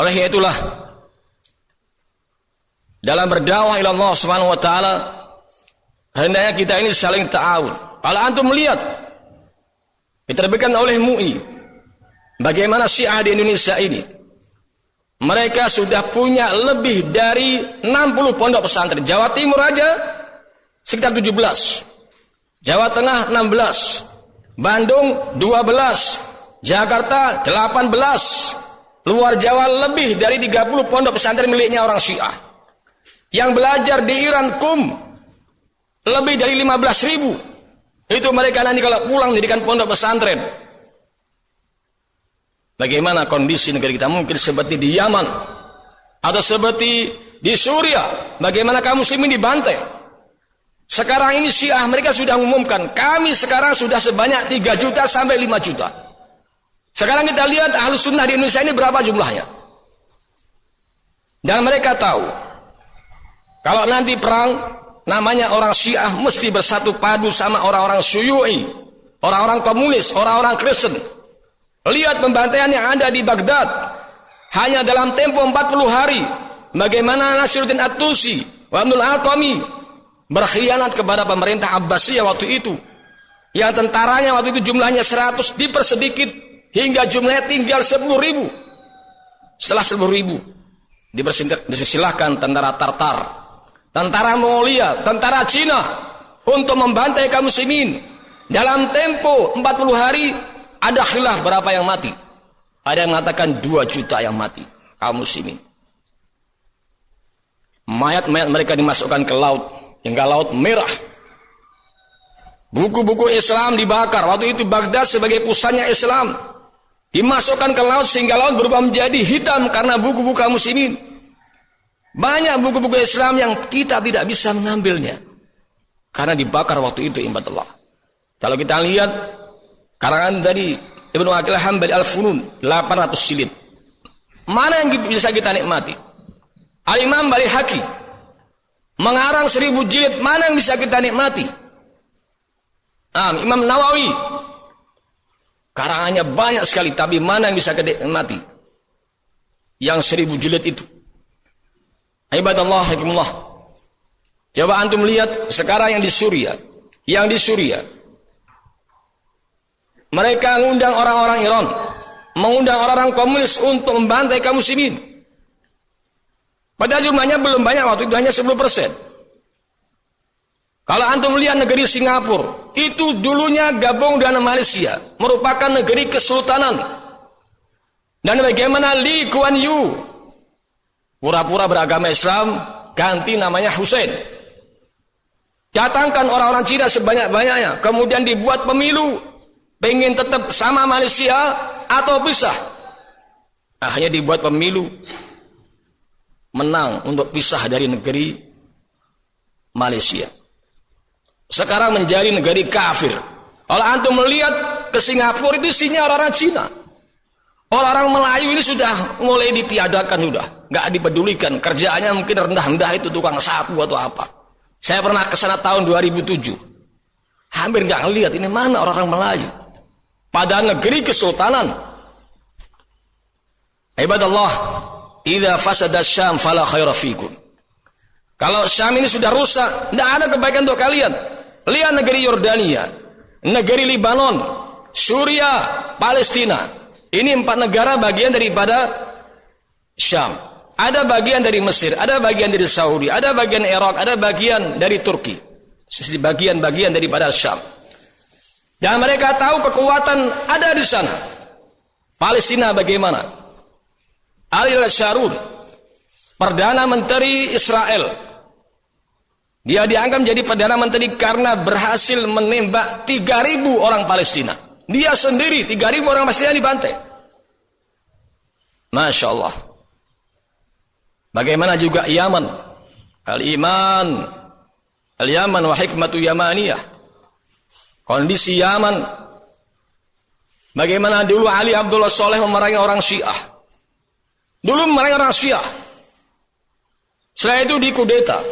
Oleh itulah dalam berdakwah ila Allah Subhanahu wa taala hendaknya kita ini saling ta'awun. Kalau antum melihat diterbitkan oleh MUI bagaimana Syiah di Indonesia ini, mereka sudah punya lebih dari 60 pondok pesantren. Jawa Timur aja sekitar 17, Jawa Tengah 16, Bandung 12, Jakarta 18, luar Jawa lebih dari 30 pondok pesantren miliknya orang Syiah. Yang belajar di Iran lebih dari 15.000. Itu mereka nanti kalau pulang dirikan pondok pesantren. Bagaimana kondisi negara kita? Mungkin seperti di Yaman atau seperti di Suriah. Bagaimana kaum muslimin dibantai? Sekarang ini Syiah mereka sudah mengumumkan, kami sekarang sudah sebanyak 3 juta sampai 5 juta. Sekarang kita lihat Ahlus Sunnah di Indonesia ini berapa jumlahnya. Dan mereka tahu kalau nanti perang, namanya orang Syiah mesti bersatu padu sama orang-orang Syuyu'i, orang-orang komunis, orang-orang Kristen. Lihat pembantaian yang ada di Baghdad. Hanya dalam tempo 40 hari. Bagaimana Nasiruddin At-Tusi wa Abdul Al-Qami berkhianat kepada pemerintah Abbasiyah waktu itu. Yang tentaranya waktu itu jumlahnya 100 dipersedikit hingga jumlahnya tinggal 10.000. Setelah 10.000 dipersilahkan tentara Tartar, tentara Mongolia, tentara Cina untuk membantai kaum muslimin. Dalam tempo 40 hari ada khilaf berapa yang mati. Ada yang mengatakan 2 juta yang mati kaum muslimin. Mayat-mayat mereka dimasukkan ke laut hingga laut merah. Buku-buku Islam dibakar. Waktu itu Baghdad sebagai pusatnya Islam dimasukkan ke laut sehingga laut berubah menjadi hitam karena buku-buku kaum muslimin. Banyak buku-buku Islam yang kita tidak bisa mengambilnya karena dibakar waktu itu, ibadallah. Kalau kita lihat karangan dari Ibnu Aqil Hambali Al-Funun 800 jilid. Mana yang bisa kita nikmati? Al-Imam Baihaqi mengarang 1000 jilid. Mana yang bisa kita nikmati? Imam Nawawi karangannya banyak sekali, tapi mana yang bisa kita nikmati? Yang 1000 jilid itu. Ibadallah rahimakumullah. Coba antum lihat sekarang yang di Suriah. Yang di Suriah mereka mengundang orang-orang Iran, mengundang orang-orang komunis untuk membantai kaum muslimin. Padahal jumlahnya belum banyak, waktu itu hanya 10%. Kalau antum lihat negeri Singapura, itu dulunya gabung dengan Malaysia, merupakan negeri kesultanan. Dan bagaimana Lee Kuan Yew pura-pura beragama Islam, ganti namanya Hussein. Datangkan orang-orang Cina sebanyak-banyaknya, kemudian dibuat pemilu. Pengen tetap sama Malaysia atau pisah? Akhirnya dibuat pemilu, menang untuk pisah dari negeri Malaysia. Sekarang menjadi negeri kafir. Kalau antum melihat ke Singapura itu isinya orang-orang Cina. Orang-orang Melayu ini sudah mulai ditiadakan, sudah nggak dipedulikan. Kerjaannya mungkin rendah-rendah, itu tukang sapu atau apa. Saya pernah ke sana tahun 2007. Hampir nggak ngelihat ini mana orang-orang Melayu. Pada negeri kesultanan. Ibadallah, idza fasada Syam fala khaira fikum. Kalau Syam ini sudah rusak, tidak ada kebaikan untuk kalian. Lihat negeri Yordania, negeri Libanon, Suriah, Palestina. Ini 4 negara bagian daripada Syam. Ada bagian dari Mesir, ada bagian dari Saudi, ada bagian Irak, ada bagian dari Turki. Bagian-bagian daripada Syam. Dan mereka tahu kekuatan ada di sana. Palestina bagaimana? Ariel Sharon, Perdana Menteri Israel. Dia dianggap menjadi Perdana Menteri karena berhasil menembak 3.000 orang Palestina. Dia sendiri 3.000 orang Palestina dibantai. Masya Allah. Bagaimana juga Yaman? Al-Yaman wa hikmatu Yamaniyah. Kondisi Yaman, bagaimana dulu Ali Abdullah Soleh memerangi orang Syiah. Dulu memerangi orang Syiah. Setelah itu dikudeta.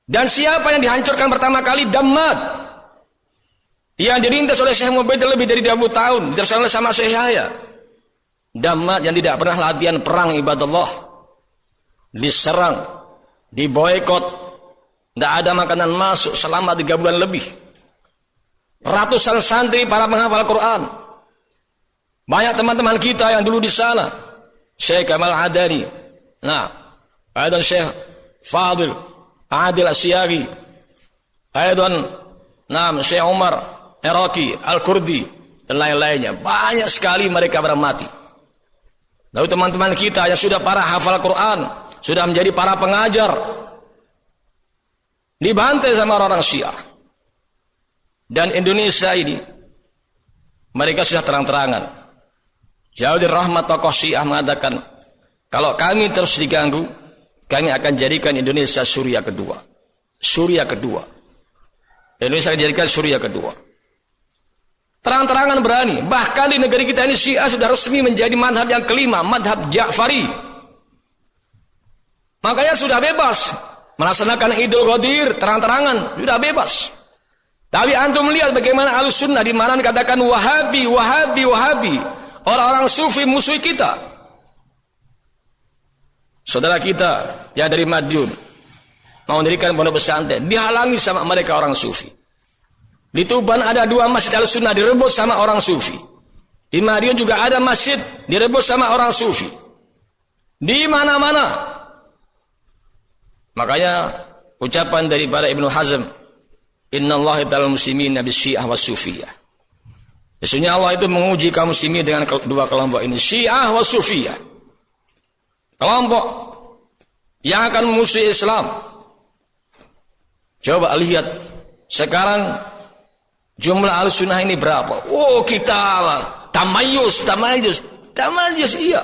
Dan siapa yang dihancurkan pertama kali? Dammad. Yang dirintas oleh Syekh Mubaid lebih dari 20 tahun. Ditersangka sama Syekh Yahya. Damat yang tidak pernah latihan perang ibadallah, diserang, diboikot, tidak ada makanan masuk selama 3 bulan lebih. Ratusan santri para penghafal Quran. Banyak teman-teman kita yang dulu di sana. Syekh Kamal Adani. Nah, aydan Syekh Fadil Adil Asyari. Aydan Syekh Umar Iraqi Al-Kurdi dan lain-lainnya. Banyak sekali mereka mati. Lalu teman-teman kita yang sudah para hafal Quran, sudah menjadi para pengajar, dibantai sama orang-orang Syiah. Dan Indonesia ini, mereka sudah terang-terangan. Jaudir Rahmat tokoh Syiah mengatakan, kalau kami terus diganggu, kami akan jadikan Indonesia Suriah kedua. Suriah kedua. Indonesia akan jadikan Suriah kedua. Terang-terangan berani. Bahkan di negeri kita ini Syiah sudah resmi menjadi madhab yang kelima, madhab Ja'fari. Makanya sudah bebas melaksanakan Idul Qadir, terang-terangan sudah bebas. Tapi antum melihat bagaimana Ahlus-Sunnah di mana dikatakan Wahabi, Wahabi, Wahabi, orang-orang sufi musuh kita. Saudara kita yang dari Madiun mau mendirikan pondok pesantren, dihalangi sama mereka orang sufi. Di Tuban ada 2 masjid Ahlus-Sunnah direbut sama orang sufi. Di Madiun juga ada masjid direbut sama orang sufi. Di mana-mana. Makanya ucapan daripada Ibnu Hazm, Innallaha ta'ala muslimin bis Syiah was Sufiyah. Sesungguhnya Allah itu menguji kaum muslimin dengan 2 kelompok ini, Syiah was Sufiyah. Kelompok yang akan memusuhi Islam. Coba lihat sekarang jumlah Ahlus-Sunnah ini berapa? Oh, kita tamayus iya.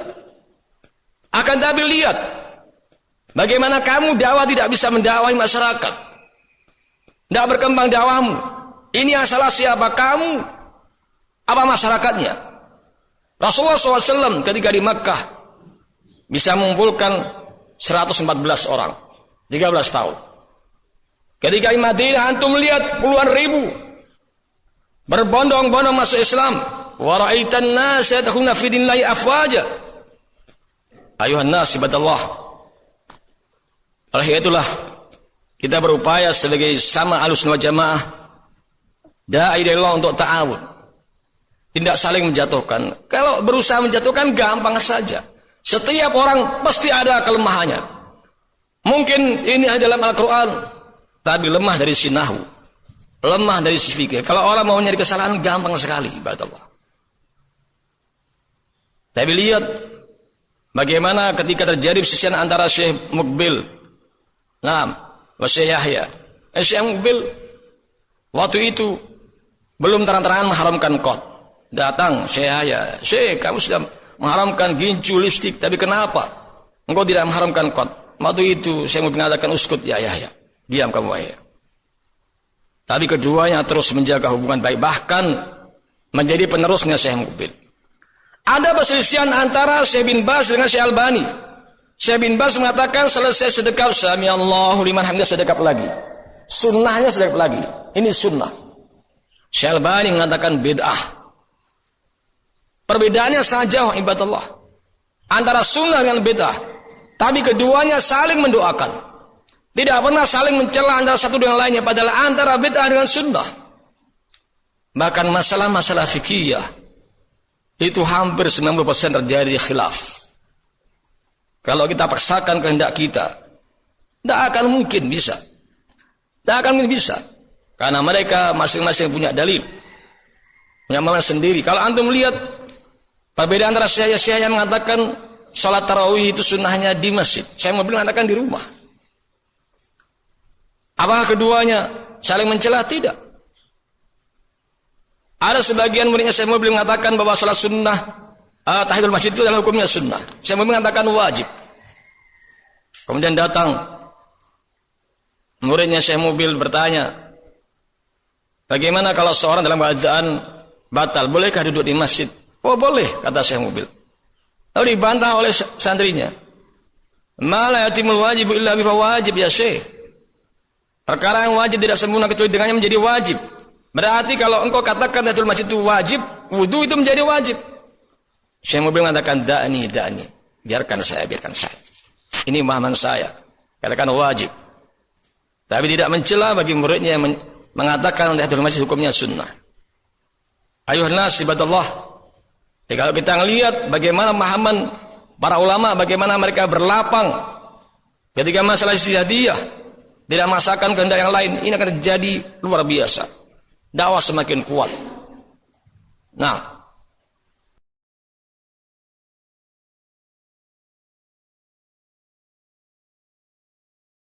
Akan tapi lihat bagaimana kamu dakwah tidak bisa mendakwahi masyarakat. Tidak berkembang dakwahmu. Ini yang salah siapa? Kamu? Apa masyarakatnya? Rasulullah SAW ketika di Makkah bisa mengumpulkan 114 orang. 13 tahun. Ketika di Madinah antum melihat puluhan ribu berbondong-bondong masuk Islam. Wa ra'aitan nas yadkhuluna fi dinillahi afwaja. Ayuhan nas ibadallah. Oleh itulah kita berupaya sebagai sama Ahlussunnah wal Jamaah da'i ilallah untuk ta'awun. Tidak saling menjatuhkan. Kalau berusaha menjatuhkan gampang saja. Setiap orang pasti ada kelemahannya. Mungkin ini ada dalam Al-Quran, tapi lemah dari sisi nahwu, lemah dari sisi fikih. Kalau orang mau nyari kesalahan gampang sekali, ibadallah. Tapi lihat bagaimana ketika terjadi perselisihan antara Syekh Mukbil Syekh Yahya. Syekh Mukbil waktu itu belum terang-terangan mengharamkan qad. Datang Syekh Yahya, Syekh kamu sudah mengharamkan gincu lipstik, tapi kenapa engkau tidak mengharamkan qad? Waktu itu Syekh Mukbil mengatakan uskut ya Yahya, diam kamu Yahya. Tapi keduanya terus menjaga hubungan baik, bahkan menjadi penerusnya Syekh Mukbil. Ada perselisihan antara Syekh bin Baz dengan Syekh Albani. Syekh bin Baz mengatakan selesai sedekap sami Allahu liman hamidah sedekap lagi. Sunnahnya sedekap lagi. Ini sunnah. Syekh Albani mengatakan bid'ah. Perbedaannya sangat jauh ibadallah antara sunnah dengan bid'ah. Tapi keduanya saling mendoakan. Tidak pernah saling mencela antara satu dengan lainnya, padahal antara bid'ah dengan sunnah. Bahkan masalah-masalah fikih itu hampir 90% terjadi khilaf. Kalau kita paksakan kehendak kita, tidak akan mungkin bisa. Tidak akan mungkin bisa. Karena mereka masing-masing punya dalil, punya amalan sendiri. Kalau antum melihat perbedaan antara syekh yang mengatakan salat tarawih itu sunnahnya di masjid, saya mau bilang mengatakan di rumah. Apakah keduanya saling mencela? Tidak. Ada sebagian muridnya saya mau bilang mengatakan bahwa salat sunnah tahiyatul masjid itu adalah hukumnya sunnah. Saya mau mengatakan wajib. Kemudian datang muridnya Syekh Mubil bertanya, bagaimana kalau seorang dalam keadaan batal, bolehkah duduk di masjid? Oh boleh, kata Syekh Mubil. Lalu dibantah oleh santrinya. Ma la yatimul wajib illa bi fawajib ya Syekh. Perkara yang wajib tidak sempurna kecuali dengannya menjadi wajib. Berarti kalau engkau katakan tahiyatul masjid itu wajib, wudu itu menjadi wajib. Syekh Mubin mengatakan, da'ni. Biarkan saya. Ini pemahaman saya. Katakan wajib. Tapi tidak mencela bagi muridnya yang mengatakan untuk masjid hukumnya sunnah. Ayuhan nas ibadallah. Kalau kita melihat bagaimana pemahaman para ulama, bagaimana mereka berlapang ketika masalah istihadiyah, tidak masakan kehendak yang lain, ini akan terjadi luar biasa. Dakwah semakin kuat. Nah,